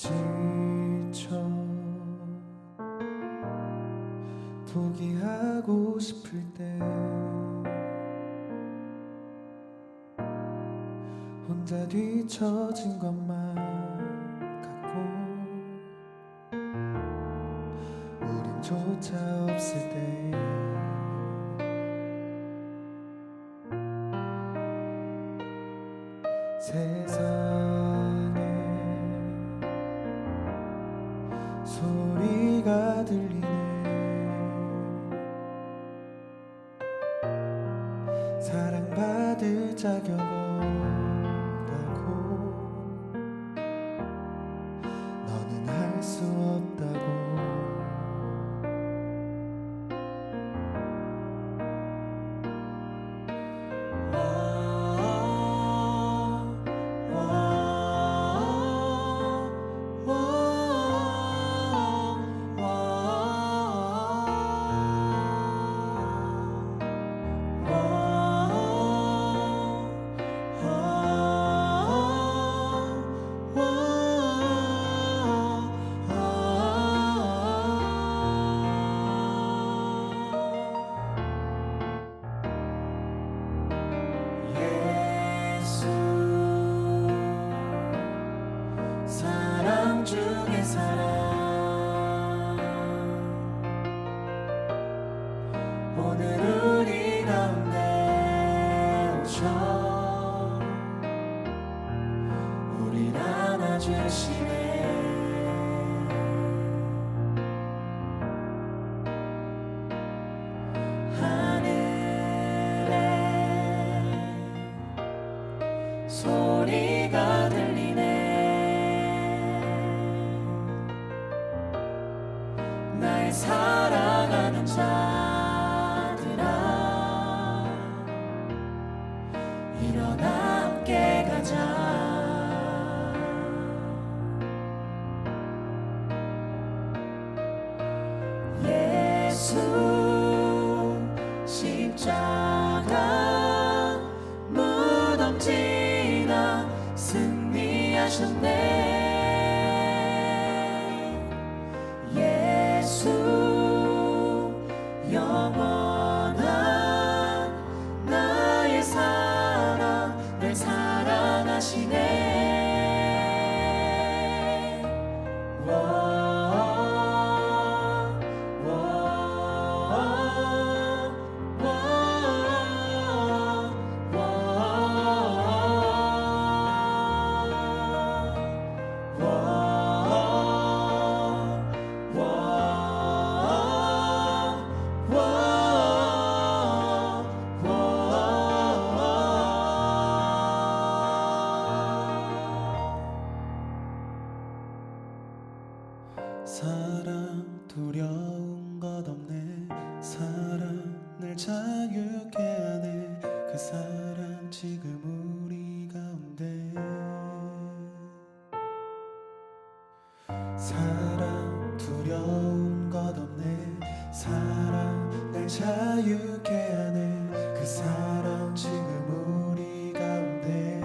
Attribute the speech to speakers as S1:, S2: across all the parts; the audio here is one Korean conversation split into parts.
S1: 지쳐 포기하고 싶을 때 혼자 뒤처진 것만 같고 우린조차 없을 때 세상에 소리가 들리네. 사랑받을 자격 없다고 너는 할 수 없다고 사랑 중에 사랑 오늘 우리 가운데 오셔 우릴 안아주시네. 하늘에 소리가 들리네. 날 사랑하는 자들아 일어나 함께 가자. 예수 십자가 무덤 지나 승리하셨네. 영원한 나의 사랑 날 사랑하시네. 사랑 두려운 것 없네. 사랑 날 자유케 하네. 그 사랑 지금 우리 가운데. 사랑 두려운 것 없네. 사랑 날 자유케 하네. 그 사랑 지금 우리 가운데.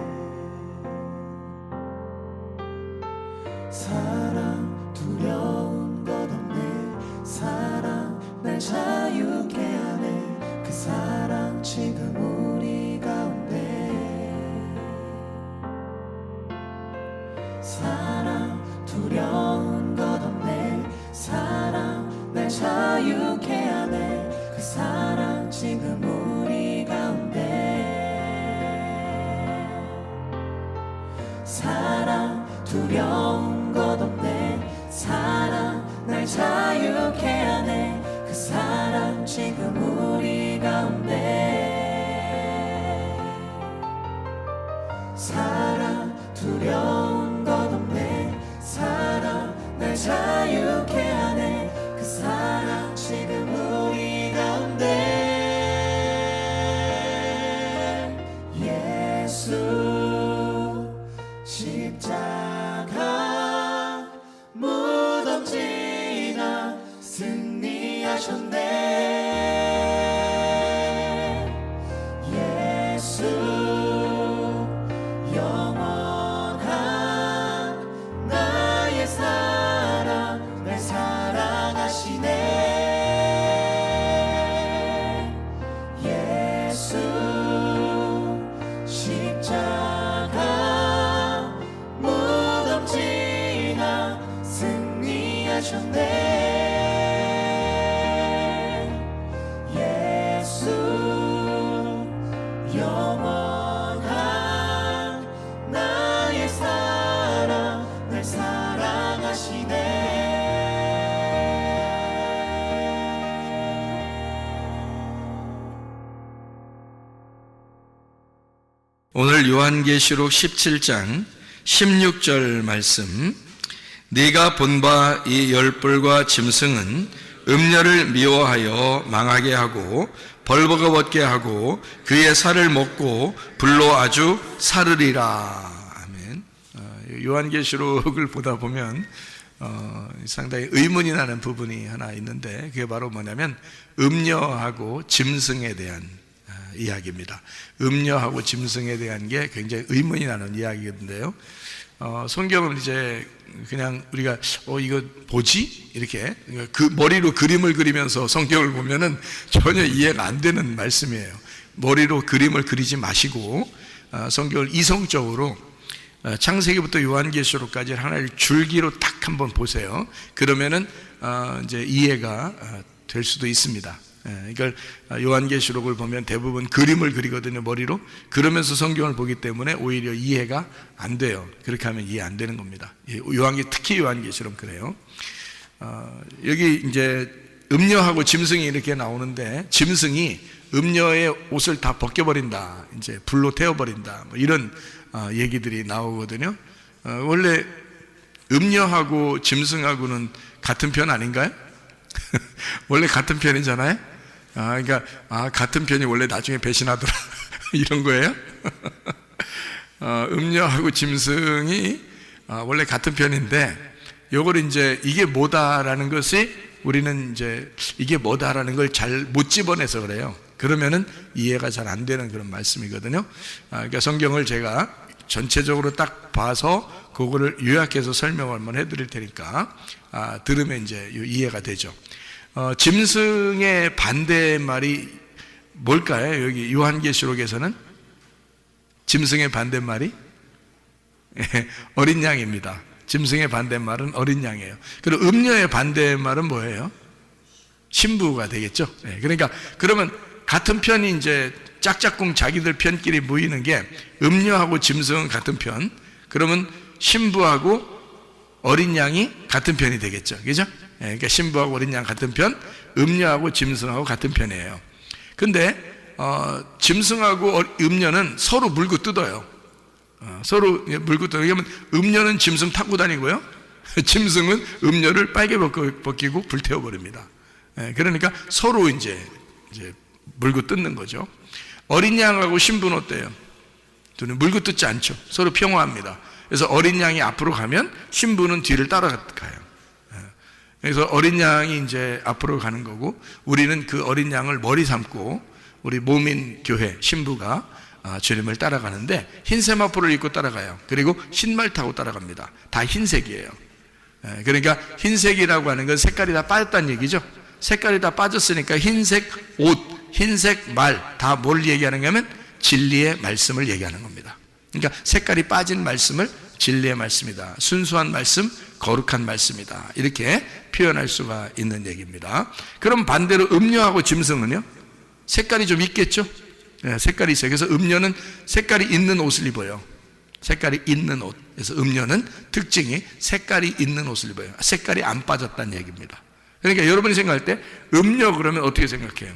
S1: 사랑 두려운 것 없네. 사랑 날 자유케 하네. 그 사랑 지금 우리 가운데. 사랑 두려운 것 없네. 사랑 날 자유케 하네. 그 사랑 지금 우리 가운데. 사랑 두려운 것 없네. 사랑 날 자유케 하네. 그 사랑 지금 우리 가운데. 사랑 두려운 것 없네. 사랑 날 자유케 하네. 그 사랑 지금 우리 가운데. 예수 십자가 무덤 지나 승리하셨네. 예수 영원한 나의 주셨네. 예수 영원한 나의 사랑, 날 사랑하시네.
S2: 오늘 요한계시록 17장 16절 말씀, 네가 본 바 이 열불과 짐승은 음녀를 미워하여 망하게 하고 벌거벗게 하고 그의 살을 먹고 불로 아주 사르리라. 아멘. 요한계시록을 보다 보면 상당히 의문이 나는 부분이 하나 있는데, 그게 바로 뭐냐면 음녀하고 짐승에 대한 이야기입니다. 음녀하고 짐승에 대한 게 굉장히 의문이 나는 이야기인데요. 성경은 이제 그냥 우리가 이거 뭐지? 이렇게 그 머리로 그림을 그리면서 성경을 보면은 전혀 이해가 안 되는 말씀이에요. 머리로 그림을 그리지 마시고 성경을 이성적으로 창세기부터 요한계시록까지 하나의 줄기로 딱 한번 보세요. 그러면은 이제 이해가 될 수도 있습니다. 그러니까 요한계시록을 보면 대부분 그림을 그리거든요, 머리로. 그러면서 성경을 보기 때문에 오히려 이해가 안 돼요. 그렇게 하면 이해 안 되는 겁니다. 특히 요한계시록 그래요. 여기 이제 음녀하고 짐승이 이렇게 나오는데, 짐승이 음녀의 옷을 다 벗겨버린다, 이제 불로 태워버린다, 뭐 이런 얘기들이 나오거든요. 원래 음녀하고 짐승하고는 같은 편 아닌가요? 원래 같은 편이잖아요. 그러니까 같은 편이 원래 나중에 배신하더라 이런 거예요. 음녀하고 짐승이 원래 같은 편인데, 요걸 이제 이게 뭐다라는 것이 우리는 이제 이게 뭐다라는 걸 잘 못 집어내서 그래요. 그러면은 이해가 잘 안 되는 그런 말씀이거든요. 그러니까 성경을 제가 전체적으로 딱 봐서 그거를 요약해서 설명을 한번 해드릴 테니까 들으면 이제 이해가 되죠. 짐승의 반대말이 뭘까요? 여기 요한계시록에서는 짐승의 반대말이 어린 양입니다. 짐승의 반대말은 어린 양이에요. 그리고 음녀의 반대말은 뭐예요? 신부가 되겠죠. 그러니까 그러면 같은 편이 이제 짝짝꿍 자기들 편끼리 모이는 게 음녀하고 짐승은 같은 편, 그러면 신부하고 어린 양이 같은 편이 되겠죠. 그죠? 그러니까 신부하고 어린 양 같은 편, 음녀하고 짐승하고 같은 편이에요. 근데 짐승하고 음녀는 서로 물고 뜯어요. 서로 물고 뜯어요. 그러면 음녀는 짐승 타고 다니고요, 짐승은 음녀를 빨개 벗기고 불태워버립니다. 그러니까 서로 이제 물고 뜯는 거죠. 어린 양하고 신부는 어때요? 둘은 물고 뜯지 않죠. 서로 평화합니다. 그래서 어린 양이 앞으로 가면 신부는 뒤를 따라가요. 그래서 어린 양이 이제 앞으로 가는 거고, 우리는 그 어린 양을 머리 삼고 우리 모민 교회 신부가 주님을 따라가는데 흰 세마포를 입고 따라가요. 그리고 흰말 타고 따라갑니다. 다 흰색이에요. 그러니까 흰색이라고 하는 건 색깔이 다 빠졌다는 얘기죠. 색깔이 다 빠졌으니까 흰색 옷, 흰색 말, 다 뭘 얘기하는 거냐면 진리의 말씀을 얘기하는 겁니다. 그러니까 색깔이 빠진 말씀을 진리의 말씀이다, 순수한 말씀, 거룩한 말씀이다, 이렇게 표현할 수가 있는 얘기입니다. 그럼 반대로 음녀하고 짐승은요? 색깔이 좀 있겠죠? 색깔이 있어요. 그래서 음녀는 색깔이 있는 옷을 입어요. 색깔이 있는 옷. 그래서 음녀는 특징이 색깔이 있는 옷을 입어요. 색깔이 안 빠졌다는 얘기입니다. 그러니까 여러분이 생각할 때 음녀 그러면 어떻게 생각해요?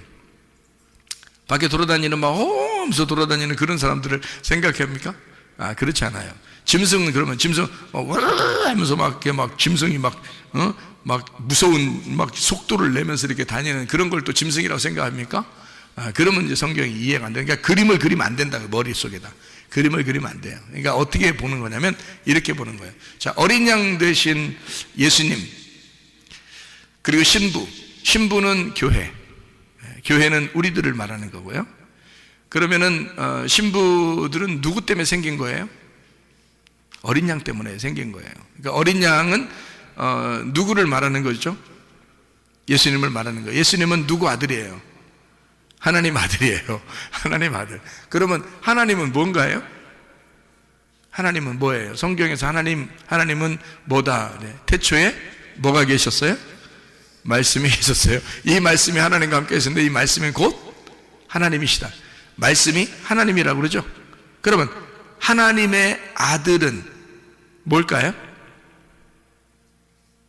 S2: 밖에 돌아다니는 막 하면서 돌아다니는 그런 사람들을 생각합니까? 그렇지 않아요. 짐승은 그러면 짐승 하면서 막 짐승이 막 무서운 막 속도를 내면서 이렇게 다니는 그런 걸 또 짐승이라고 생각합니까? 그러면 이제 성경이 이해가 안 돼요. 그러니까 그림을 그리면 안 된다, 머릿속에다. 그림을 그리면 안 돼요. 그러니까 어떻게 보는 거냐면 이렇게 보는 거예요. 자, 어린 양 대신 예수님, 그리고 신부는 교회, 교회는 우리들을 말하는 거고요. 그러면은 신부들은 누구 때문에 생긴 거예요? 어린 양 때문에 생긴 거예요. 그러니까 어린 양은 누구를 말하는 거죠? 예수님을 말하는 거예요. 예수님은 누구 아들이에요? 하나님 아들이에요. 하나님 아들. 그러면 하나님은 뭔가요? 하나님은 뭐예요? 성경에서 하나님은 뭐다? 네. 태초에 뭐가 계셨어요? 말씀이 계셨어요. 이 말씀이 하나님과 함께 계셨는데 이 말씀이 곧 하나님이시다. 말씀이 하나님이라고 그러죠. 그러면 하나님의 아들은 뭘까요?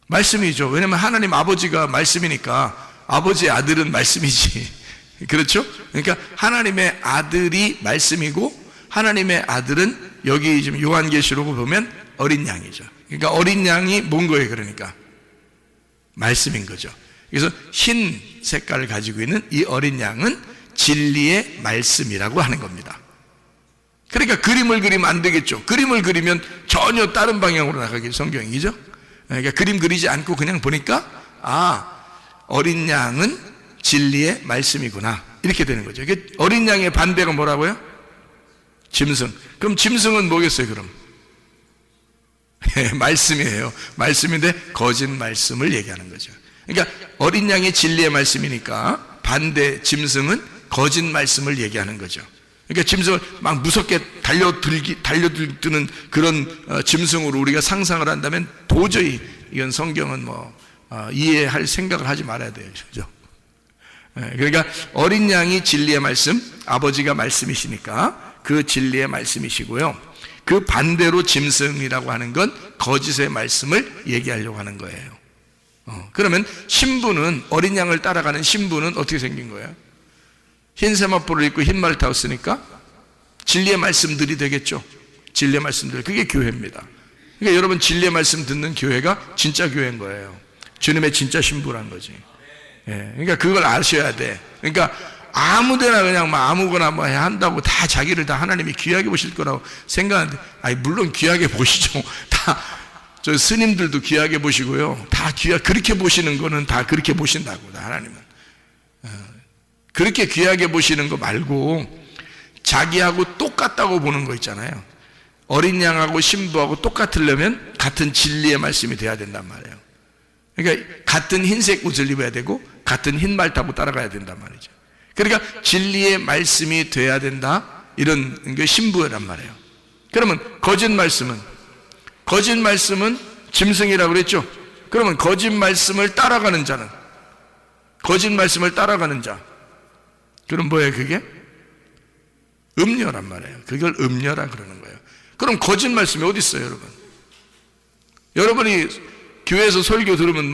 S2: 말씀이죠. 왜냐하면 하나님 아버지가 말씀이니까 아버지의 아들은 말씀이지. 그렇죠? 그러니까 하나님의 아들이 말씀이고 하나님의 아들은 여기 지금 요한계시록을 보면 어린 양이죠. 그러니까 어린 양이 뭔 거예요? 그러니까 말씀인 거죠. 그래서 흰 색깔을 가지고 있는 이 어린 양은 진리의 말씀이라고 하는 겁니다. 그러니까 그림을 그리면 안 되겠죠. 그림을 그리면 전혀 다른 방향으로 나가게 성경이죠. 그러니까 그림 그리지 않고 그냥 보니까 어린 양은 진리의 말씀이구나 이렇게 되는 거죠. 어린 양의 반대가 뭐라고요? 짐승. 그럼 짐승은 뭐겠어요? 그럼 말씀이에요. 말씀인데 거짓 말씀을 얘기하는 거죠. 그러니까 어린 양이 진리의 말씀이니까 반대 짐승은 거짓 말씀을 얘기하는 거죠. 그러니까 짐승을 막 무섭게 달려드는 그런 짐승으로 우리가 상상을 한다면 도저히 이건 성경은 이해할 생각을 하지 말아야 돼요. 그죠? 그러니까 어린 양이 진리의 말씀, 아버지가 말씀이시니까 그 진리의 말씀이시고요. 그 반대로 짐승이라고 하는 건 거짓의 말씀을 얘기하려고 하는 거예요. 그러면 신부는, 어린 양을 따라가는 신부는 어떻게 생긴 거예요? 흰 세마포를 입고 흰 말을 타고 쓰니까 진리의 말씀들이 되겠죠. 진리의 말씀들, 그게 교회입니다. 그러니까 여러분 진리의 말씀 듣는 교회가 진짜 교회인 거예요. 주님의 진짜 신부란 거지. 그러니까 그걸 아셔야 돼. 그러니까 아무데나 그냥 아무거나 한다고 다 자기를 다 하나님이 귀하게 보실 거라고 생각하는데, 물론 귀하게 보시죠. 다 저 스님들도 귀하게 보시고요. 다 그렇게 보시는 거는 다 그렇게 보신다고, 하나님은. 그렇게 귀하게 보시는 거 말고 자기하고 똑같다고 보는 거 있잖아요. 어린 양하고 신부하고 똑같으려면 같은 진리의 말씀이 돼야 된단 말이에요. 그러니까 같은 흰색 옷을 입어야 되고 같은 흰 말 타고 따라가야 된단 말이죠. 그러니까 진리의 말씀이 돼야 된다, 이런 게 신부란 말이에요. 그러면 거짓 말씀은 짐승이라고 그랬죠. 그러면 거짓 말씀을 따라가는 자는, 거짓 말씀을 따라가는 자, 그럼 뭐예요? 그게 음녀란 말이에요. 그걸 음녀라 그러는 거예요. 그럼 거짓 말씀이 어디 있어요, 여러분? 여러분이 교회에서 설교 들으면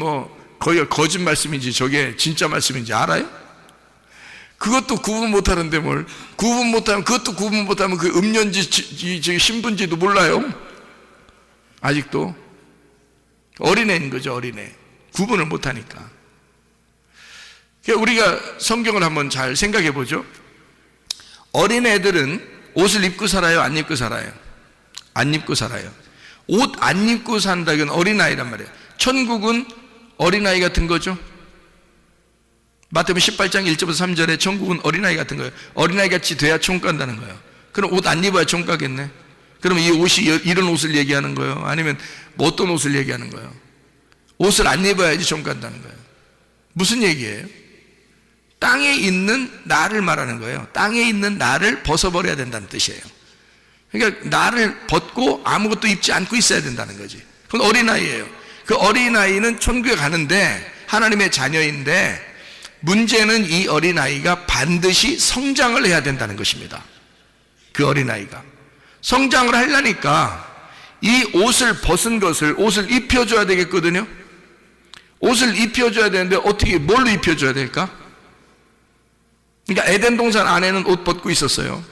S2: 거기가 거짓 말씀인지 저게 진짜 말씀인지 알아요? 그것도 구분 못하는데 뭘 구분 못하면, 그것도 구분 못하면 그 음녀인지 신부인지도 몰라요. 아직도 어린애인 거죠. 어린애. 구분을 못하니까. 우리가 성경을 한번 잘 생각해 보죠. 어린애들은 옷을 입고 살아요? 안 입고 살아요? 안 입고 살아요. 옷 안 입고 산다, 이건 어린아이란 말이에요. 천국은 어린아이 같은 거죠. 마태복음 18장 1절부터 3절에 천국은 어린아이 같은 거예요. 어린아이 같이 돼야 천국 간다는 거예요. 그럼 옷 안 입어야 천국 가겠네. 그러면 이 옷이 이런 옷을 얘기하는 거예요? 아니면 어떤 옷을 얘기하는 거예요? 옷을 안 입어야지 천국 간다는 거예요. 무슨 얘기예요? 땅에 있는 나를 말하는 거예요. 땅에 있는 나를 벗어버려야 된다는 뜻이에요. 그러니까 나를 벗고 아무것도 입지 않고 있어야 된다는 거지. 그건 어린아이예요. 그 어린아이는 천국에 가는데 하나님의 자녀인데, 문제는 이 어린아이가 반드시 성장을 해야 된다는 것입니다. 그 어린아이가 성장을 하려니까 이 옷을 벗은 것을, 옷을 입혀줘야 되겠거든요. 옷을 입혀줘야 되는데 어떻게, 뭘로 입혀줘야 될까? 그러니까 에덴 동산 안에는 옷 벗고 있었어요.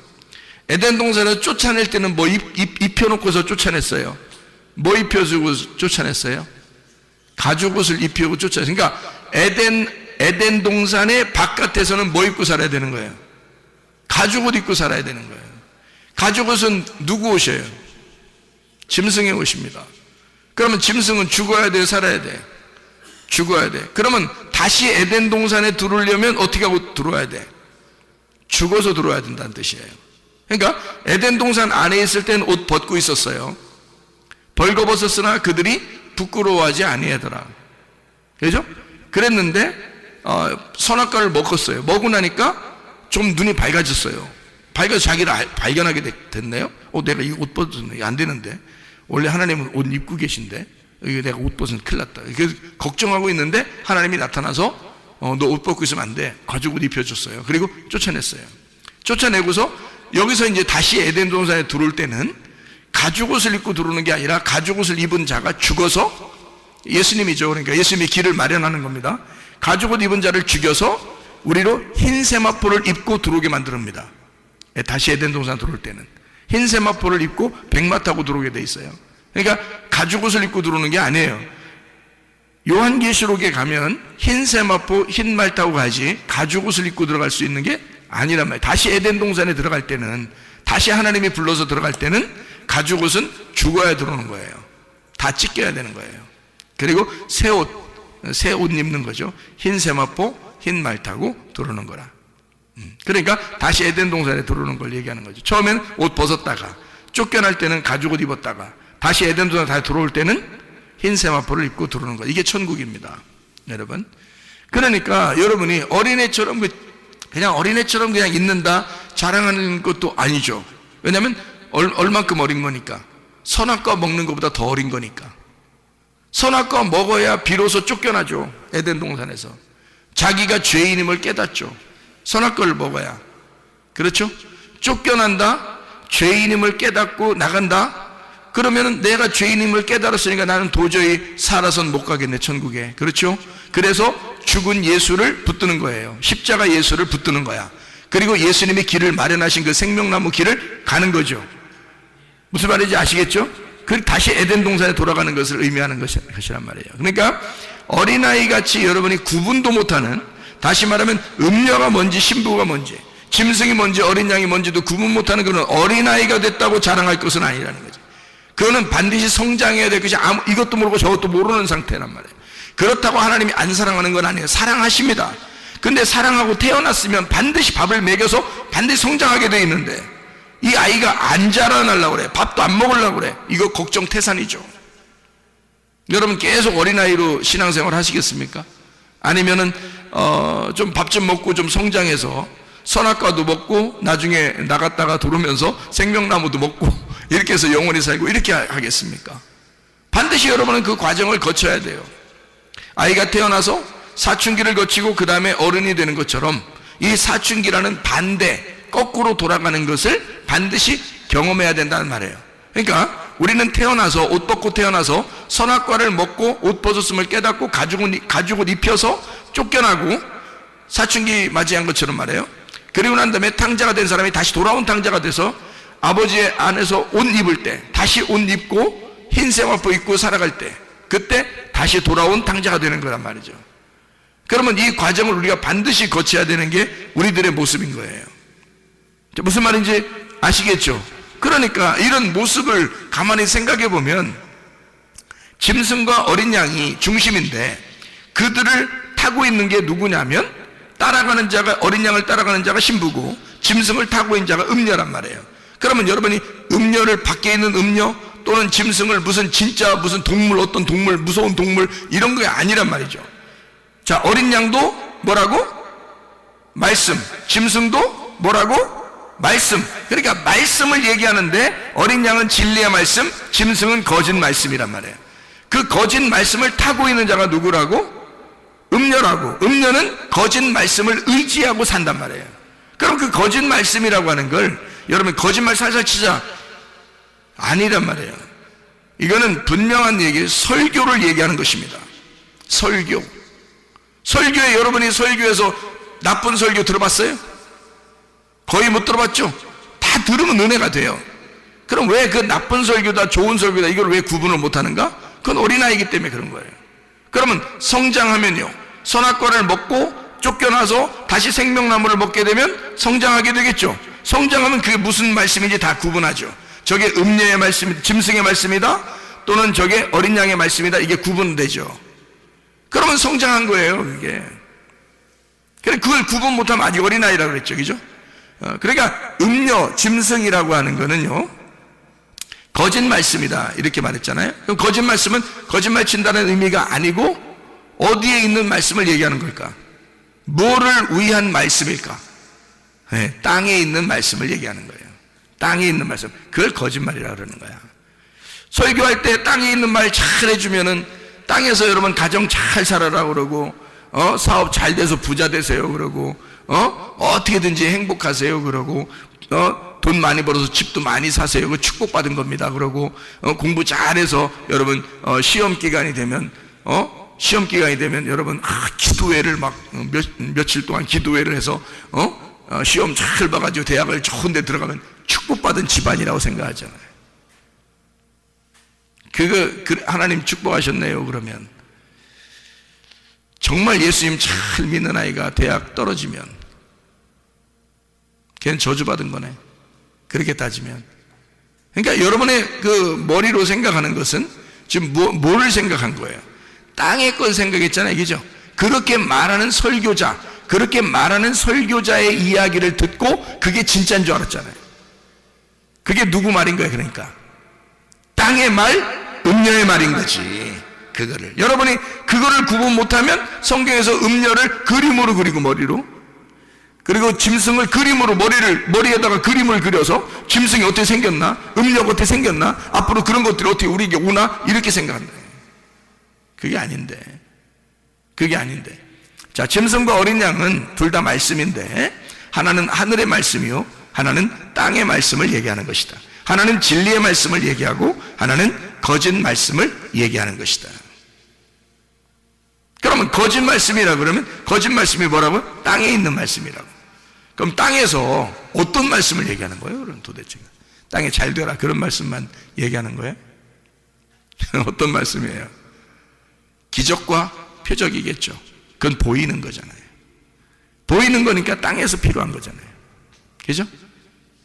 S2: 에덴 동산을 쫓아낼 때는 입혀놓고서 쫓아냈어요. 뭐 입혀주고 쫓아냈어요? 가죽옷을 입히고 쫓아냈어요. 그러니까 에덴 동산의 바깥에서는 뭐 입고 살아야 되는 거예요? 가죽옷 입고 살아야 되는 거예요. 가죽옷은 누구 옷이에요? 짐승의 옷입니다. 그러면 짐승은 죽어야 돼, 살아야 돼? 죽어야 돼. 그러면 다시 에덴 동산에 들어오려면 어떻게 하고 들어와야 돼? 죽어서 들어와야 된다는 뜻이에요. 그러니까 에덴 동산 안에 있을 때는 옷 벗고 있었어요. 벌거벗었으나 그들이 부끄러워하지 아니하더라. 그죠? 그랬는데 선악과를 먹었어요. 먹고 나니까 좀 눈이 밝아졌어요. 밝아서 자기를 발견하게 됐네요. 내가 이 옷 벗었네. 안 되는데. 원래 하나님은 옷 입고 계신데. 이거 내가 옷 벗으면 큰일 났다. 그래서 걱정하고 있는데 하나님이 나타나서 너 옷 벗고 있으면 안 돼. 가죽옷 입혀줬어요. 그리고 쫓아냈어요. 쫓아내고서 여기서 이제 다시 에덴 동산에 들어올 때는 가죽옷을 입고 들어오는 게 아니라 가죽옷을 입은 자가 죽어서, 예수님이죠. 그러니까 예수님이 길을 마련하는 겁니다. 가죽옷 입은 자를 죽여서 우리로 흰 세마포를 입고 들어오게 만듭니다. 다시 에덴 동산 들어올 때는 흰 세마포를 입고 백마 타고 들어오게 돼 있어요. 그러니까 가죽옷을 입고 들어오는 게 아니에요. 요한계시록에 가면 흰 세마포, 흰 말 타고 가지 가죽옷을 입고 들어갈 수 있는 게 아니란 말이에요. 다시 에덴 동산에 들어갈 때는, 다시 하나님이 불러서 들어갈 때는 가죽옷은 죽어야 들어오는 거예요. 다 찢겨야 되는 거예요. 그리고 새 옷 입는 거죠. 흰 세마포, 흰 말 타고 들어오는 거라. 그러니까 다시 에덴 동산에 들어오는 걸 얘기하는 거죠. 처음엔 옷 벗었다가, 쫓겨날 때는 가죽옷 입었다가, 다시 에덴 동산에 다시 들어올 때는 흰 세마포를 입고 들어오는 거예요. 이게 천국입니다, 여러분. 그러니까 여러분이 어린애처럼 그냥 있는다, 자랑하는 것도 아니죠. 왜냐하면 얼만큼 어린 거니까. 선악과 먹는 것보다 더 어린 거니까. 선악과 먹어야 비로소 쫓겨나죠. 에덴 동산에서 자기가 죄인임을 깨닫죠. 선악과를 먹어야. 그렇죠? 쫓겨난다, 죄인임을 깨닫고 나간다. 그러면은 내가 죄인임을 깨달았으니까 나는 도저히 살아선 못 가겠네, 천국에. 그렇죠? 그래서 죽은 예수를 붙드는 거예요. 십자가 예수를 붙드는 거야. 그리고 예수님이 길을 마련하신 그 생명나무 길을 가는 거죠. 무슨 말인지 아시겠죠? 그 다시 에덴 동산에 돌아가는 것을 의미하는 것이란 말이에요. 그러니까 어린아이 같이 여러분이 구분도 못하는, 다시 말하면 음녀가 뭔지 신부가 뭔지, 짐승이 뭔지 어린 양이 뭔지도 구분 못하는 그런 어린아이가 됐다고 자랑할 것은 아니라는 거죠. 그거는 반드시 성장해야 될 것이 이것도 모르고 저것도 모르는 상태란 말이에요. 그렇다고 하나님이 안 사랑하는 건 아니에요. 사랑하십니다. 근데 사랑하고 태어났으면 반드시 밥을 먹여서 반드시 성장하게 돼 있는데, 이 아이가 안 자라나려고 그래. 밥도 안 먹으려고 그래. 이거 걱정 태산이죠. 여러분 계속 어린아이로 신앙생활 하시겠습니까? 아니면은 좀 밥 좀 먹고 좀 성장해서 선악과도 먹고 나중에 나갔다가 들어오면서 생명나무도 먹고 이렇게 해서 영원히 살고 이렇게 하겠습니까? 반드시 여러분은 그 과정을 거쳐야 돼요. 아이가 태어나서 사춘기를 거치고 그 다음에 어른이 되는 것처럼 이 사춘기라는 반대, 거꾸로 돌아가는 것을 반드시 경험해야 된다는 말이에요. 그러니까 우리는 태어나서, 옷 벗고 태어나서 선악과를 먹고 옷 벗었음을 깨닫고 가죽옷 입혀서 쫓겨나고 사춘기 맞이한 것처럼 말이에요. 그리고 난 다음에 탕자가 된 사람이 다시 돌아온 탕자가 돼서 아버지의 안에서 옷 입을 때, 다시 옷 입고 흰 세마포 입고 살아갈 때, 그때 다시 돌아온 탕자가 되는 거란 말이죠. 그러면 이 과정을 우리가 반드시 거쳐야 되는 게 우리들의 모습인 거예요. 무슨 말인지 아시겠죠? 그러니까 이런 모습을 가만히 생각해 보면 짐승과 어린 양이 중심인데, 그들을 타고 있는 게 누구냐면 따라가는 자가, 어린 양을 따라가는 자가 신부고 짐승을 타고 있는 자가 음녀란 말이에요. 그러면 여러분이 음녀를, 밖에 있는 음녀 또는 짐승을 무슨 진짜 무슨 동물, 어떤 동물, 무서운 동물 이런 게 아니란 말이죠. 자, 어린 양도 뭐라고? 말씀. 짐승도 뭐라고? 말씀. 그러니까 말씀을 얘기하는데 어린 양은 진리의 말씀, 짐승은 거짓 말씀이란 말이에요. 그 거짓 말씀을 타고 있는 자가 누구라고? 음녀라고. 음녀는 거짓 말씀을 의지하고 산단 말이에요. 그럼 그 거짓 말씀이라고 하는 걸 여러분 거짓말 살살 치자 아니란 말이에요. 이거는 분명한 얘기, 설교를 얘기하는 것입니다. 설교에 여러분이 설교에서 나쁜 설교 들어봤어요? 거의 못 들어봤죠? 다 들으면 은혜가 돼요. 그럼 왜 그 나쁜 설교다 좋은 설교다 이걸 왜 구분을 못하는가? 그건 어린아이기 때문에 그런 거예요. 그러면 성장하면요, 선악과를 먹고 쫓겨나서 다시 생명나무를 먹게 되면 성장하게 되겠죠. 성장하면 그게 무슨 말씀인지 다 구분하죠. 저게 음녀의 말씀, 짐승의 말씀이다 또는 저게 어린 양의 말씀이다, 이게 구분되죠. 그러면 성장한 거예요, 그게. 그래, 그걸 구분 못하면 아직 어린아이라고 그랬죠, 그죠? 그러니까 음녀, 짐승이라고 하는 거는요, 거짓 말씀이다 이렇게 말했잖아요. 그럼 거짓 말씀은 거짓말 친다는 의미가 아니고 어디에 있는 말씀을 얘기하는 걸까? 뭐를 위한 말씀일까? 네, 땅에 있는 말씀을 얘기하는 거예요. 땅에 있는 말씀, 그걸 거짓말이라고 그러는 거야. 설교할 때 땅에 있는 말 잘 해주면은 땅에서 여러분 가정 잘 살아라 그러고 사업 잘 돼서 부자 되세요 그러고 어떻게든지 행복하세요 그러고 돈 많이 벌어서 집도 많이 사세요 그 축복받은 겁니다 그러고 공부 잘해서 여러분 시험 기간이 되면 여러분 기도회를 막 며칠 동안 기도회를 해서 시험 잘 봐가지고 대학을 좋은 데 들어가면 축복받은 집안이라고 생각하잖아요. 하나님 축복하셨네요 그러면 정말 예수님 잘 믿는 아이가 대학 떨어지면 걔는 저주받은 거네. 그렇게 따지면. 그러니까 여러분의 그 머리로 생각하는 것은 지금 뭐를 생각한 거예요? 땅의 걸 생각했잖아요. 그죠? 그렇게 말하는 설교자, 그렇게 말하는 설교자의 이야기를 듣고 그게 진짜인 줄 알았잖아요. 그게 누구 말인 거예요? 그러니까 땅의 말, 음녀의 말인 거지. 그거를 여러분이 그거를 구분 못하면 성경에서 음녀를 그림으로 그리고 머리로, 그리고 짐승을 그림으로 머리에다가 그림을 그려서 짐승이 어떻게 생겼나, 음녀가 어떻게 생겼나, 앞으로 그런 것들이 어떻게 우리에게 오나 이렇게 생각한다. 그게 아닌데. 자, 짐승과 어린 양은 둘 다 말씀인데 하나는 하늘의 말씀이요 하나는 땅의 말씀을 얘기하는 것이다. 하나는 진리의 말씀을 얘기하고 하나는 거짓 말씀을 얘기하는 것이다. 그러면 거짓 말씀이라 그러면 거짓 말씀이 뭐라고? 땅에 있는 말씀이라고. 그럼 땅에서 어떤 말씀을 얘기하는 거예요? 그럼 도대체 땅에 잘 되라 그런 말씀만 얘기하는 거예요? 어떤 말씀이에요? 기적과 표적이겠죠. 그건 보이는 거잖아요. 보이는 거니까 땅에서 필요한 거잖아요. 그죠?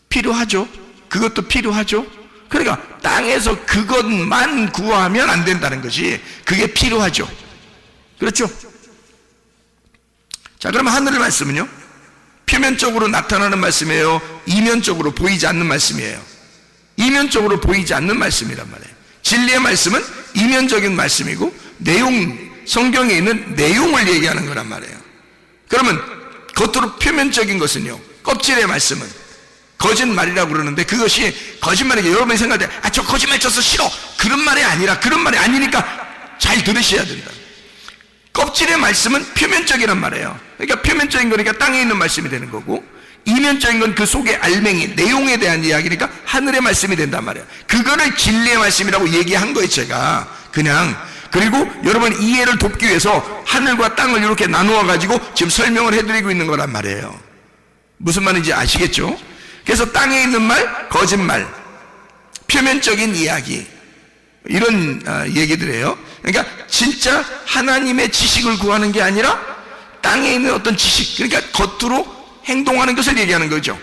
S2: 필요하죠. 그것도 필요하죠. 그러니까 땅에서 그것만 구하면 안 된다는 것이 그게 필요하죠. 그렇죠? 자, 그러면 하늘의 말씀은요? 표면적으로 나타나는 말씀이에요? 이면적으로 보이지 않는 말씀이에요? 이면적으로 보이지 않는 말씀이란 말이에요. 진리의 말씀은 이면적인 말씀이고 성경에 있는 내용을 얘기하는 거란 말이에요. 그러면 겉으로 표면적인 것은요, 껍질의 말씀은 거짓말이라고 그러는데 그것이 거짓말이게 여러분이 생각할 때 저 거짓말 쳤어 싫어 그런 말이 아니라 그런 말이 아니니까 잘 들으셔야 된다. 껍질의 말씀은 표면적이란 말이에요. 그러니까 표면적인 거니까 땅에 있는 말씀이 되는 거고 이면적인 건 그 속의 알맹이 내용에 대한 이야기니까 하늘의 말씀이 된단 말이에요. 그거를 진리의 말씀이라고 얘기한 거예요 제가 그냥. 그리고 여러분 이해를 돕기 위해서 하늘과 땅을 이렇게 나누어 가지고 지금 설명을 해드리고 있는 거란 말이에요. 무슨 말인지 아시겠죠? 그래서 땅에 있는 말, 거짓말, 표면적인 이야기 이런 얘기들이에요. 그러니까 진짜 하나님의 지식을 구하는 게 아니라 땅에 있는 어떤 지식, 그러니까 겉으로 행동하는 것을 얘기하는 거죠.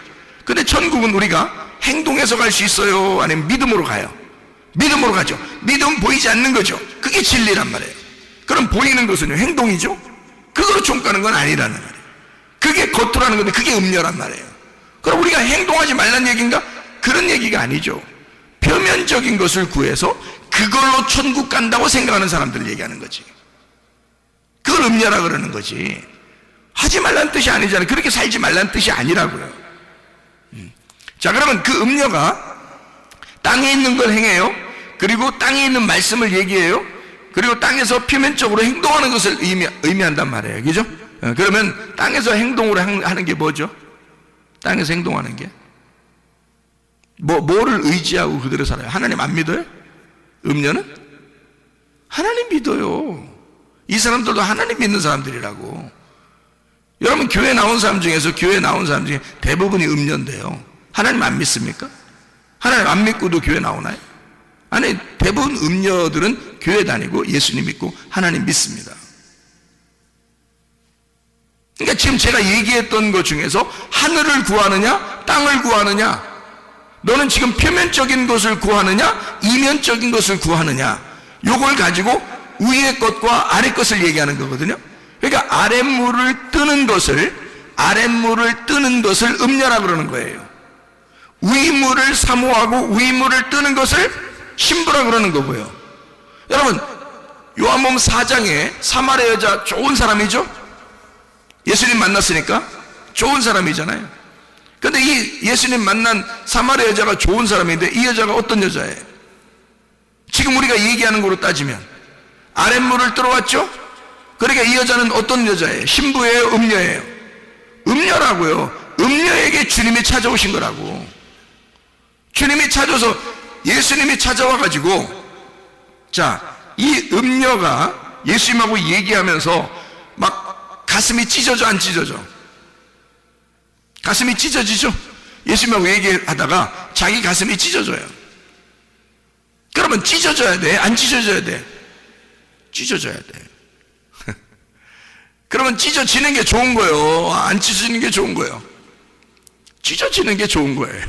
S2: 근데 천국은 우리가 행동해서 갈 수 있어요? 아니면 믿음으로 가요? 믿음으로 가죠. 믿음 보이지 않는 거죠. 그게 진리란 말이에요. 그럼 보이는 것은요, 행동이죠. 그거로 총 가는 건 아니라는 말이에요. 그게 겉으로 하는 건데 그게 음료란 말이에요. 그럼 우리가 행동하지 말란 얘기인가? 그런 얘기가 아니죠. 표면적인 것을 구해서 그걸로 천국 간다고 생각하는 사람들을 얘기하는 거지. 그걸 음녀라 그러는 거지. 하지 말란 뜻이 아니잖아요. 그렇게 살지 말란 뜻이 아니라고요. 자, 그러면 그 음녀가 땅에 있는 걸 행해요. 그리고 땅에 있는 말씀을 얘기해요. 그리고 땅에서 표면적으로 행동하는 것을 의미한단 말이에요. 그죠? 그러면 땅에서 행동으로 하는 게 뭐죠? 땅에서 행동하는 게 뭐를 의지하고 그대로 살아요? 하나님 안 믿어요? 음녀는? 하나님 믿어요. 이 사람들도 하나님 믿는 사람들이라고. 여러분 교회 나온 사람 중에 대부분이 음녀인데요. 하나님 안 믿습니까? 하나님 안 믿고도 교회 나오나요? 아니, 대부분 음녀들은 교회 다니고 예수님 믿고 하나님 믿습니다. 그러니까 지금 제가 얘기했던 것 중에서 하늘을 구하느냐 땅을 구하느냐, 너는 지금 표면적인 것을 구하느냐 이면적인 것을 구하느냐, 요걸 가지고 위의 것과 아래 것을 얘기하는 거거든요. 그러니까 아랫물을 뜨는 것을 음녀라 그러는 거예요. 위물을 사모하고 위물을 뜨는 것을 신부라 그러는 거고요. 여러분 요한복음 4장에 사마리아 여자 좋은 사람이죠. 예수님 만났으니까 좋은 사람이잖아요. 근데 이 예수님 만난 사마리아 여자가 좋은 사람인데 이 여자가 어떤 여자예요? 지금 우리가 얘기하는 거로 따지면 아랫물을 들어왔죠? 그러니까 이 여자는 어떤 여자예요? 신부예요? 음녀예요? 음녀라고요. 음녀에게 주님이 찾아오신 거라고. 주님이 찾아서 예수님이 찾아와 가지고, 자, 이 음녀가 예수님하고 얘기하면서 막 가슴이 찢어져 안 찢어져? 가슴이 찢어지죠? 예수님하고 얘기하다가 자기 가슴이 찢어져요. 그러면 찢어져야 돼? 안 찢어져야 돼? 찢어져야 돼. 그러면 찢어지는 게 좋은 거예요? 안 찢어지는 게 좋은 거예요? 찢어지는 게 좋은 거예요.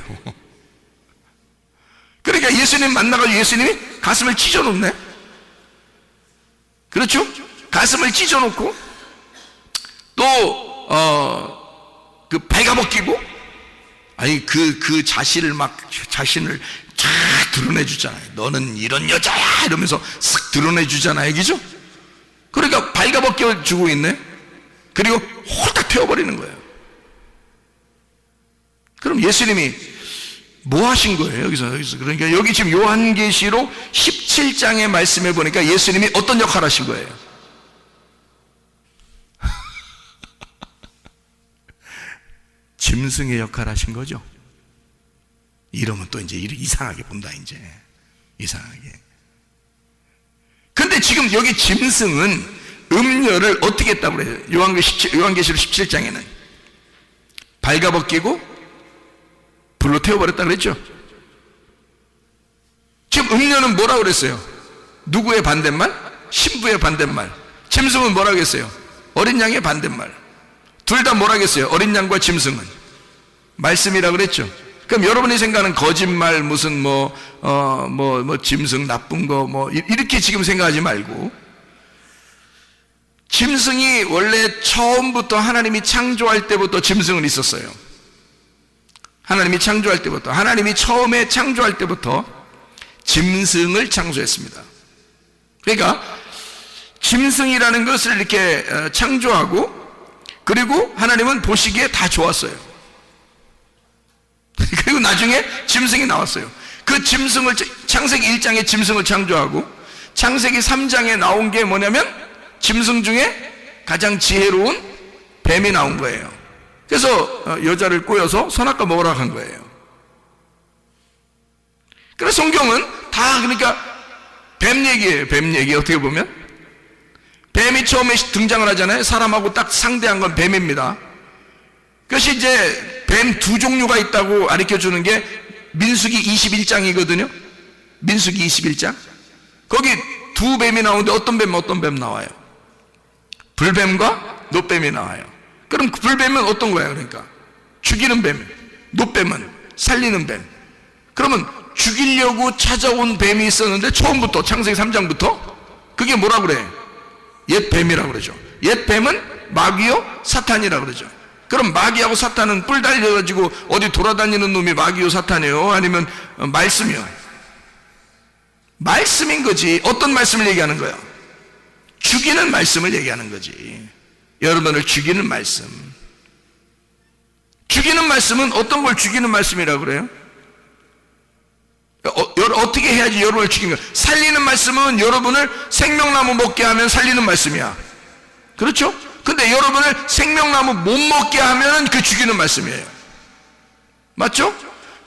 S2: 그러니까 예수님 만나가지고 예수님이 가슴을 찢어놓네? 그렇죠? 가슴을 찢어놓고 또 그 발가벗기고, 아니 그 자신을 쫙 드러내주잖아요. 너는 이런 여자야 이러면서 싹 드러내주잖아요. 그죠? 그러니까 발가벗겨주고 있네. 그리고 홀딱 태워버리는 거예요. 그럼 예수님이 뭐 하신 거예요? 여기서 그러니까 여기 지금 요한계시록 17장의 말씀에 보니까 예수님이 어떤 역할을 하신 거예요? 짐승의 역할을 하신 거죠. 이러면 또 이제 이상하게 본다. 이제 이상하게. 근데 지금 여기 짐승은 음녀를 어떻게 했다고 그래요? 요한계시록 17장에는 발가벗기고 불로 태워버렸다 그랬죠. 지금 음녀는 뭐라고 그랬어요? 누구의 반대말? 신부의 반대말. 짐승은 뭐라고 했어요? 어린 양의 반대말. 둘 다 뭐라고 했어요? 어린 양과 짐승은 말씀이라고 그랬죠. 그럼 여러분이 생각하는 거짓말, 무슨 짐승 나쁜 거 이렇게 지금 생각하지 말고, 짐승이 원래 처음부터 하나님이 창조할 때부터 짐승은 있었어요. 하나님이 창조할 때부터, 하나님이 처음에 창조할 때부터 짐승을 창조했습니다. 그러니까 짐승이라는 것을 이렇게 창조하고, 그리고 하나님은 보시기에 다 좋았어요. 그리고 나중에 짐승이 나왔어요. 그 짐승을, 창세기 1장에 짐승을 창조하고 창세기 3장에 나온 게 뭐냐면 짐승 중에 가장 지혜로운 뱀이 나온 거예요. 그래서 여자를 꼬여서 선악과 먹으라고 한 거예요. 그래서 성경은 다 그러니까 뱀 얘기예요. 뱀 얘기. 어떻게 보면 뱀이 처음에 등장을 하잖아요. 사람하고 딱 상대한 건 뱀입니다. 그것이 이제 뱀 두 종류가 있다고 가르쳐주는 게 민수기 21장이거든요. 민수기 21장. 거기 두 뱀이 나오는데 어떤 뱀 나와요? 불뱀과 노뱀이 나와요. 그럼 불뱀은 어떤 거예요? 그러니까 죽이는 뱀, 노뱀은 살리는 뱀. 그러면 죽이려고 찾아온 뱀이 있었는데 처음부터 창세기 3장부터 그게 뭐라 그래? 옛 뱀이라고 그러죠. 옛 뱀은 마귀요 사탄이라고 그러죠. 그럼 마귀하고 사탄은 뿔 달려가지고 어디 돌아다니는 놈이 마귀요 사탄이요? 아니면 말씀이요? 말씀인 거지. 어떤 말씀을 얘기하는 거예요? 죽이는 말씀을 얘기하는 거지. 여러분을 죽이는 말씀. 죽이는 말씀은 어떤 걸 죽이는 말씀이라고 그래요? 어떻게 해야지 여러분을 죽이는 거예요? 살리는 말씀은 여러분을 생명나무 먹게 하면 살리는 말씀이야. 그렇죠? 근데 여러분을 생명나무 못 먹게 하면 그 죽이는 말씀이에요. 맞죠?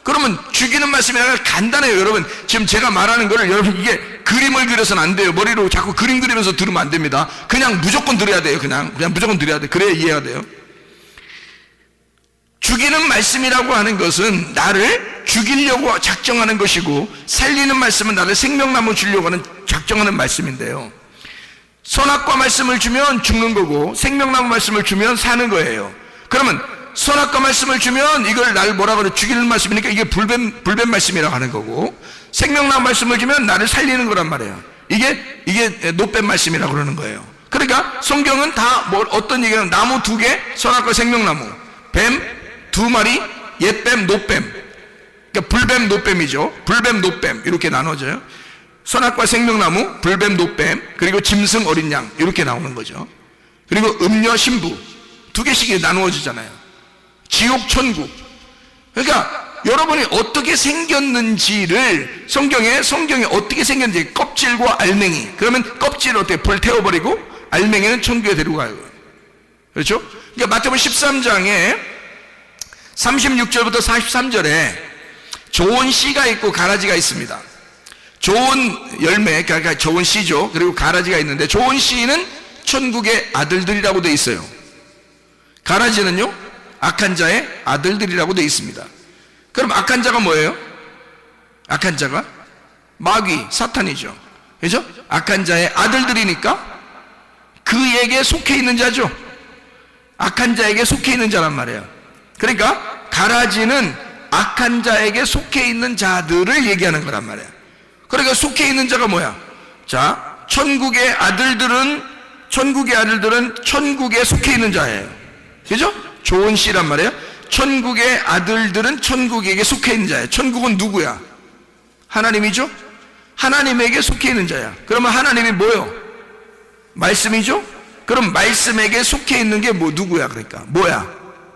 S2: 그러면 죽이는 말씀이 아니라 간단해요. 여러분 지금 제가 말하는 거를 여러분 이게 그림을 그려서는 안 돼요. 머리로 자꾸 그림 그리면서 들으면 안 됩니다. 그냥 무조건 들어야 돼요. 그냥 무조건 들어야 돼. 그래야 이해가 돼요. 죽이는 말씀이라고 하는 것은 나를 죽이려고 작정하는 것이고, 살리는 말씀은 나를 생명나무 주려고 하는 작정하는 말씀인데요. 선악과 말씀을 주면 죽는 거고 생명나무 말씀을 주면 사는 거예요. 그러면 선악과 말씀을 주면 이걸 날 뭐라 그래? 죽이는 말씀이니까 이게 불뱀 말씀이라고 하는 거고, 생명나무 말씀을 주면 나를 살리는 거란 말이에요. 이게 노뱀 말씀이라고 그러는 거예요. 그러니까 성경은 다 어떤 얘기는 나무 두 개, 선악과 생명나무, 뱀 두 마리, 옛뱀, 노뱀. 그러니까 불뱀, 노뱀이죠. 불뱀, 노뱀 이렇게 나눠져요. 선악과 생명나무, 불뱀, 노뱀, 그리고 짐승, 어린 양 이렇게 나오는 거죠. 그리고 음녀, 신부 두 개씩 나누어지잖아요. 지옥, 천국. 그러니까 여러분이 어떻게 생겼는지를 성경에 어떻게 생겼는지, 껍질과 알맹이. 그러면 껍질을 어떻게 불태워버리고 알맹이는 천국에 데리고 가요. 그렇죠? 그러니까 마태복음 13장에 36절부터 43절에 좋은 씨가 있고 가라지가 있습니다. 좋은 열매, 그러니까 좋은 씨죠. 그리고 가라지가 있는데, 좋은 씨는 천국의 아들들이라고 되어 있어요. 가라지는요, 악한 자의 아들들이라고 되어 있습니다. 그럼 악한 자가 뭐예요? 악한 자가 마귀, 사탄이죠. 그죠? 악한 자의 아들들이니까 그에게 속해 있는 자죠. 악한 자에게 속해 있는 자란 말이에요. 그러니까 가라지는 악한 자에게 속해 있는 자들을 얘기하는 거란 말이에요. 그러니까 속해 있는 자가 뭐야? 자, 천국의 아들들은 천국에 속해 있는 자예요. 그죠? 좋은 씨란 말이에요. 천국의 아들들은 천국에게 속해 있는 자예요. 천국은 누구야? 하나님이죠? 하나님에게 속해 있는 자야. 그러면 하나님이 뭐요? 말씀이죠? 그럼 말씀에게 속해 있는 게 누구야? 그러니까 뭐야?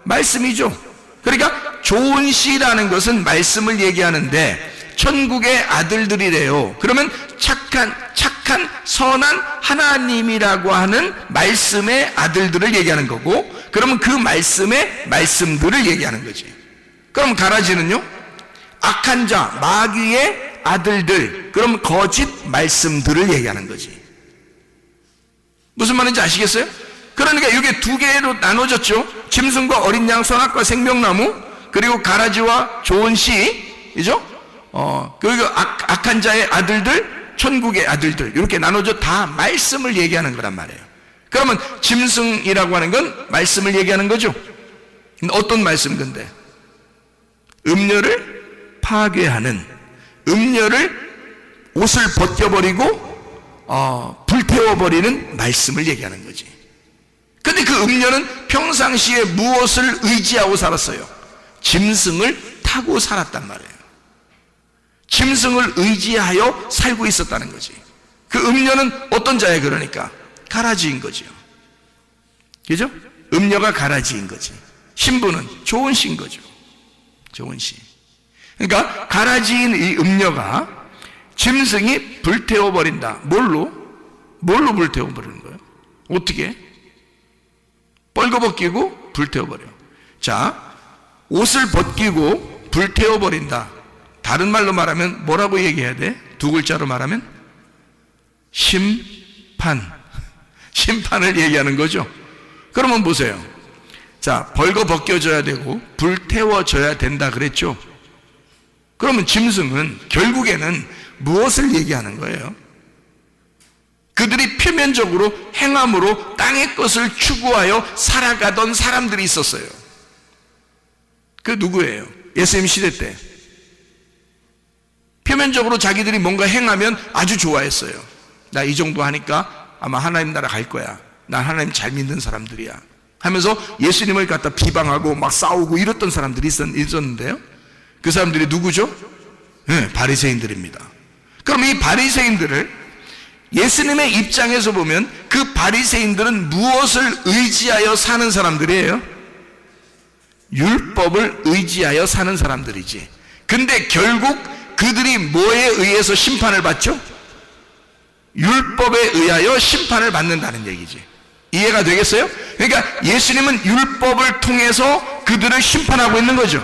S2: 말씀이죠. 그러니까 좋은 씨라는 것은 말씀을 얘기하는데 천국의 아들들이래요. 그러면 착한 선한 하나님이라고 하는 말씀의 아들들을 얘기하는 거고, 그러면 그 말씀의 말씀들을 얘기하는 거지. 그럼 가라지는요, 악한 자, 마귀의 아들들, 그럼 거짓 말씀들을 얘기하는 거지. 무슨 말인지 아시겠어요? 그러니까 이게 두 개로 나눠졌죠. 짐승과 어린 양, 선악과 생명나무, 그리고 가라지와 좋은 씨이죠. 그리고 악한 자의 아들들, 천국의 아들들, 이렇게 나눠져 다 말씀을 얘기하는 거란 말이에요. 그러면 짐승이라고 하는 건 말씀을 얘기하는 거죠. 어떤 말씀 근데? 음녀를 파괴하는, 음녀를 옷을 벗겨버리고 불태워버리는 말씀을 얘기하는 거지. 근데 그 음녀는 평상시에 무엇을 의지하고 살았어요? 짐승을 타고 살았단 말이에요. 짐승을 의지하여 살고 있었다는 거지. 그 음녀는 어떤 자예요? 그러니까 가라지인 거죠. 그죠? 음녀가 가라지인 거지. 신부는 좋은 씨인 거죠. 좋은 씨. 그러니까 가라지인 이 음녀가 짐승이 불태워버린다. 뭘로 불태워버리는 거예요? 어떻게? 벌거벗기고 불태워버려. 자, 옷을 벗기고 불태워버린다. 다른 말로 말하면 뭐라고 얘기해야 돼? 두 글자로 말하면 심판을 얘기하는 거죠. 그러면 보세요. 자, 벌거벗겨져야 되고 불태워져야 된다 그랬죠. 그러면 짐승은 결국에는 무엇을 얘기하는 거예요? 그들이 표면적으로 행함으로 땅의 것을 추구하여 살아가던 사람들이 있었어요. 그 누구예요? 예수님 시대 때 표면적으로 자기들이 뭔가 행하면 아주 좋아했어요. 나 이 정도 하니까 아마 하나님 나라 갈 거야. 난 하나님 잘 믿는 사람들이야 하면서 예수님을 갖다 비방하고 막 싸우고 이랬던 사람들이 있었는데요. 그 사람들이 누구죠? 네, 바리새인들입니다. 그럼 이 바리새인들을 예수님의 입장에서 보면 그 바리새인들은 무엇을 의지하여 사는 사람들이에요? 율법을 의지하여 사는 사람들이지. 근데 결국 그들이 뭐에 의해서 심판을 받죠? 율법에 의하여 심판을 받는다는 얘기지. 이해가 되겠어요? 그러니까 예수님은 율법을 통해서 그들을 심판하고 있는 거죠.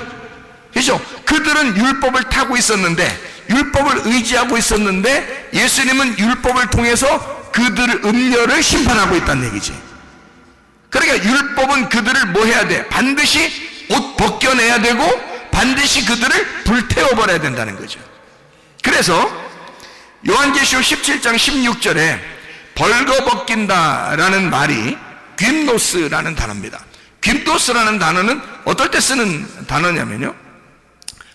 S2: 그렇죠? 그들은 율법을 타고 있었는데, 율법을 의지하고 있었는데, 예수님은 율법을 통해서 그들을, 음녀를 심판하고 있다는 얘기지. 그러니까 율법은 그들을 뭐 해야 돼? 반드시 옷 벗겨내야 되고 반드시 그들을 불태워버려야 된다는 거죠. 그래서 요한계시록 17장 16절에 벌거벗긴다라는 말이 귐노스라는 단어입니다. 귐노스라는 단어는 어떨 때 쓰는 단어냐면요,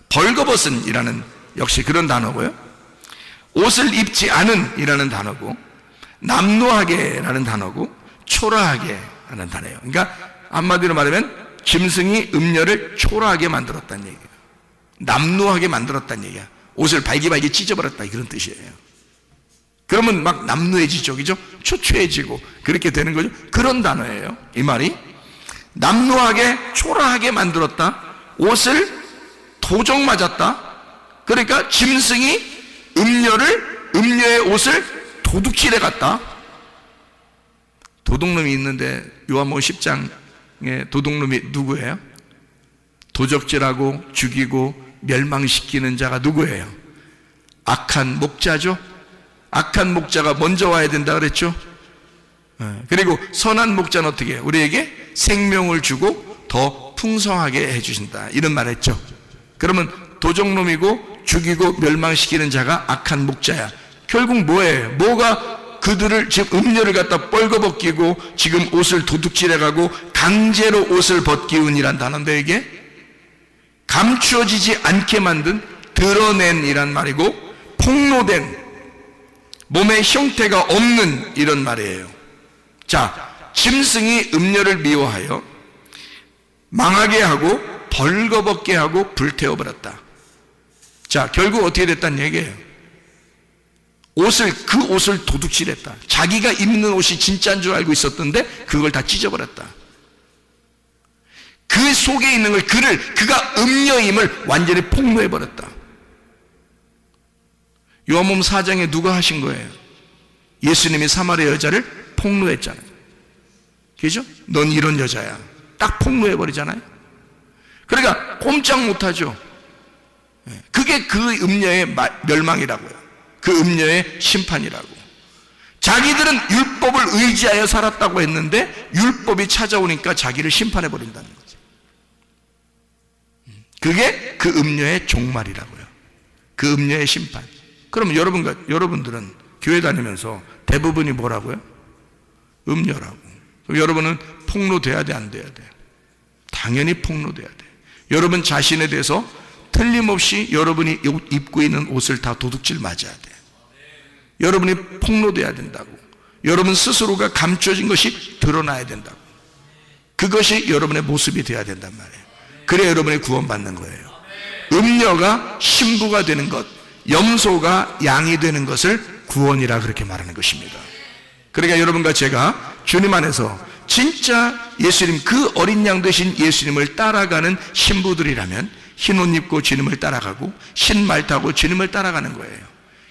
S2: 벌거벗은 이라는 역시 그런 단어고요, 옷을 입지 않은 이라는 단어고, 남루하게 라는 단어고, 초라하게 라는 단어예요. 그러니까 한마디로 말하면 짐승이 음녀를 초라하게 만들었다는 얘기예요. 남루하게 만들었다는 얘기야. 옷을 발기발기 찢어버렸다, 그런 뜻이에요. 그러면 막 남루해지죠, 그죠? 초췌해지고 그렇게 되는 거죠. 그런 단어예요, 이 말이. 남루하게 초라하게 만들었다. 옷을 도적 맞았다. 그러니까 짐승이 음녀의 옷을 도둑질해 갔다. 도둑놈이 있는데 요한복음 10장에 도둑놈이 누구예요? 도적질하고 죽이고 멸망시키는 자가 누구예요? 악한 목자죠. 악한 목자가 먼저 와야 된다 그랬죠. 그리고 선한 목자는 어떻게 해요? 우리에게 생명을 주고 더 풍성하게 해주신다, 이런 말 했죠. 그러면 도적놈이고 죽이고 멸망시키는 자가 악한 목자야. 결국 뭐예요? 뭐가 그들을 지금 음녀를 갖다 뻘거벗기고 지금 옷을 도둑질해가고 강제로 옷을 벗기운 이란 단어인데, 이게 감추어지지 않게 만든, 드러낸 이란 말이고, 폭로된, 몸의 형태가 없는 이런 말이에요. 자, 짐승이 음녀를 미워하여 망하게 하고 벌거벗게 하고 불태워버렸다. 자, 결국 어떻게 됐다는 얘기예요? 그 옷을 도둑질했다. 자기가 입는 옷이 진짜인 줄 알고 있었던데 그걸 다 찢어버렸다. 그 속에 있는 걸, 그가 음녀임을 완전히 폭로해버렸다. 요한복음 4장에 누가 하신 거예요? 예수님이 사마리아 여자를 폭로했잖아요. 그죠? 넌 이런 여자야. 딱 폭로해버리잖아요. 그러니까 꼼짝 못하죠. 그게 그 음녀의 멸망이라고요. 그 음녀의 심판이라고. 자기들은 율법을 의지하여 살았다고 했는데 율법이 찾아오니까 자기를 심판해버린다는 거죠. 그게 그 음녀의 종말이라고요. 그 음녀의 심판. 그럼 여러분들은 교회 다니면서 대부분이 뭐라고요? 음녀라고. 그럼 여러분은 폭로돼야 돼, 안 돼야 돼? 당연히 폭로돼야 돼. 여러분 자신에 대해서 틀림없이 여러분이 입고 있는 옷을 다 도둑질 맞아야 돼. 여러분이 폭로돼야 된다고. 여러분 스스로가 감춰진 것이 드러나야 된다고. 그것이 여러분의 모습이 되어야 된단 말이에요. 그래야 여러분이 구원받는 거예요. 음녀가 신부가 되는 것, 염소가 양이 되는 것을 구원이라 그렇게 말하는 것입니다. 그러니까 여러분과 제가 주님 안에서 진짜 예수님, 그 어린 양 되신 예수님을 따라가는 신부들이라면 흰 옷 입고 주님을 따라가고 흰 말 타고 주님을 따라가는 거예요.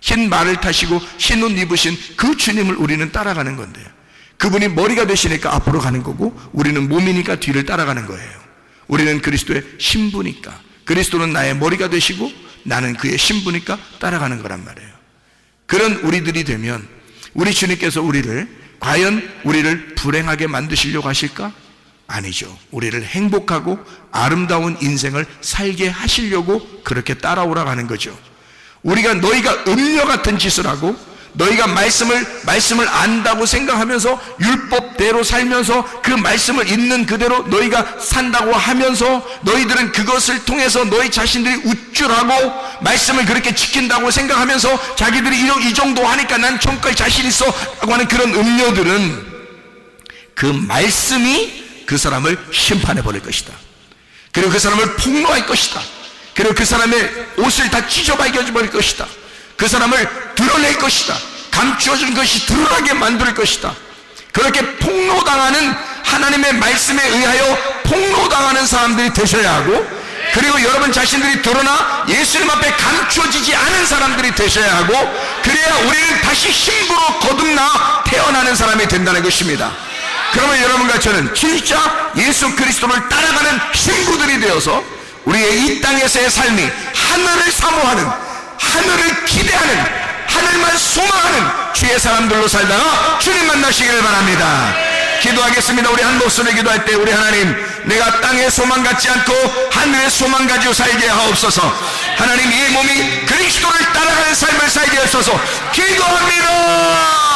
S2: 흰 말을 타시고 흰 옷 입으신 그 주님을 우리는 따라가는 건데요. 그분이 머리가 되시니까 앞으로 가는 거고 우리는 몸이니까 뒤를 따라가는 거예요. 우리는 그리스도의 신부니까, 그리스도는 나의 머리가 되시고 나는 그의 신부니까 따라가는 거란 말이에요. 그런 우리들이 되면 우리 주님께서 과연 우리를 불행하게 만드시려고 하실까? 아니죠. 우리를 행복하고 아름다운 인생을 살게 하시려고 그렇게 따라오라고 하는 거죠. 너희가 음녀 같은 짓을 하고 너희가 말씀을 안다고 생각하면서 율법대로 살면서 그 말씀을 있는 그대로 너희가 산다고 하면서 너희들은 그것을 통해서 너희 자신들이 우쭐하고 말씀을 그렇게 지킨다고 생각하면서 자기들이 이 정도 하니까 난 천국갈 자신 있어 라고 하는 그런 음녀들은 그 말씀이 그 사람을 심판해 버릴 것이다. 그리고 그 사람을 폭로할 것이다. 그리고 그 사람의 옷을 다 찢어발겨 버릴 것이다. 그 사람을 드러낼 것이다. 감추어진 것이 드러나게 만들 것이다. 그렇게 폭로당하는, 하나님의 말씀에 의하여 폭로당하는 사람들이 되셔야 하고, 그리고 여러분 자신들이 드러나 예수님 앞에 감추어지지 않은 사람들이 되셔야 하고, 그래야 우리는 다시 신부로 거듭나 태어나는 사람이 된다는 것입니다. 그러면 여러분과 저는 진짜 예수 그리스도를 따라가는 신부들이 되어서 우리의 이 땅에서의 삶이 하늘을 사모하는, 하늘을 기대하는, 하늘만 소망하는 주의 사람들로 살다가 주님 만나시기를 바랍니다. 기도하겠습니다. 우리 한 목소리 기도할 때, 우리 하나님, 내가 땅의 소망 갖지 않고 하늘의 소망 가지고 살게 하옵소서. 하나님, 이 몸이 그리스도를 따라가는 삶을 살게 하옵소서. 기도합니다.